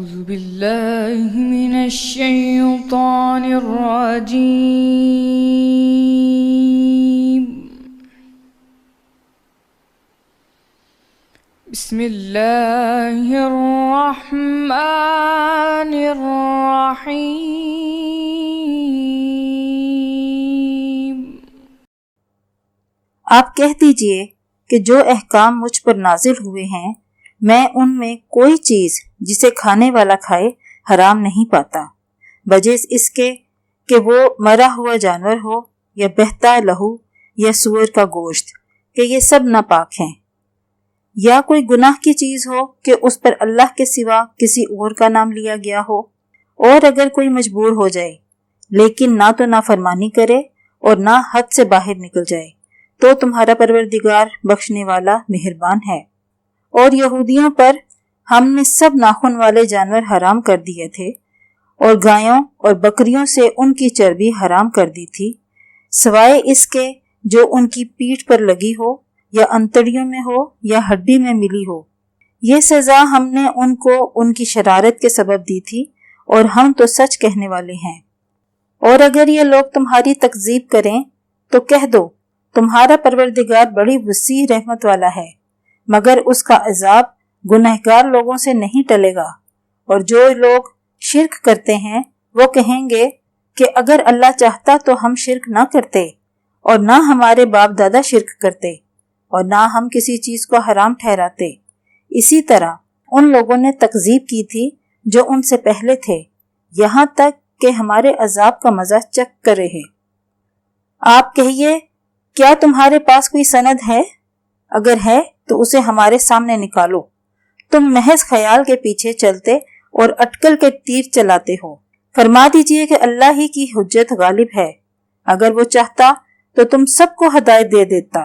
أعوذ بالله من الشيطان الرجيم. بسم الله الرحمن الرحيم. آپ کہہ دیجئے کہ جو احکام مجھ پر نازل ہوئے ہیں میں ان میں کوئی چیز جسے کھانے والا کھائے حرام نہیں پاتا، بجز اس کے کہ وہ مرا ہوا جانور ہو یا بہتا لہو یا سور کا گوشت، کہ یہ سب ناپاک ہیں، یا کوئی گناہ کی چیز ہو کہ اس پر اللہ کے سوا کسی اور کا نام لیا گیا ہو، اور اگر کوئی مجبور ہو جائے لیکن نہ تو نافرمانی کرے اور نہ حد سے باہر نکل جائے تو تمہارا پروردگار بخشنے والا مہربان ہے۔ اور یہودیوں پر ہم نے سب ناخن والے جانور حرام کر دیے تھے، اور گایوں اور بکریوں سے ان کی چربی حرام کر دی تھی، سوائے اس کے جو ان کی پیٹھ پر لگی ہو یا انتڑیوں میں ہو یا ہڈی میں ملی ہو۔ یہ سزا ہم نے ان کو ان کی شرارت کے سبب دی تھی، اور ہم تو سچ کہنے والے ہیں۔ اور اگر یہ لوگ تمہاری تکذیب کریں تو کہہ دو تمہارا پروردگار بڑی وسیع رحمت والا ہے، مگر اس کا عذاب گنہگار لوگوں سے نہیں ٹلے گا۔ اور جو لوگ شرک کرتے ہیں وہ کہیں گے کہ اگر اللہ چاہتا تو ہم شرک نہ کرتے، اور نہ ہمارے باپ دادا شرک کرتے، اور نہ ہم کسی چیز کو حرام ٹھہراتے۔ اسی طرح ان لوگوں نے تکذیب کی تھی جو ان سے پہلے تھے، یہاں تک کہ ہمارے عذاب کا مزہ چکھ کر رہے۔ آپ کہیے کیا تمہارے پاس کوئی سند ہے؟ اگر ہے تو اسے ہمارے سامنے نکالو۔ تم محض خیال کے پیچھے چلتے اور اٹکل کے تیر چلاتے ہو۔ فرما دیجئے کہ اللہ ہی کی حجت غالب ہے، اگر وہ چاہتا تو تم سب کو ہدایت دے دیتا۔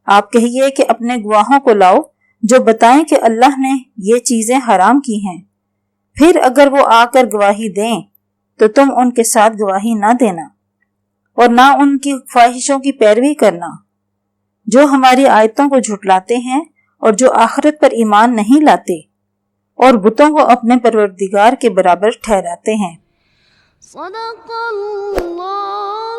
آپ کہیے کہ اپنے گواہوں کو لاؤ جو بتائیں کہ اللہ نے یہ چیزیں حرام کی ہیں، پھر اگر وہ آ کر گواہی دیں تو تم ان کے ساتھ گواہی نہ دینا، اور نہ ان کی خواہشوں کی پیروی کرنا۔ جو ہماری آیتوں کو جھٹلاتے ہیں اور جو آخرت پر ایمان نہیں لاتے اور بتوں کو اپنے پروردگار کے برابر ٹھہراتے ہیں۔ صدق اللہ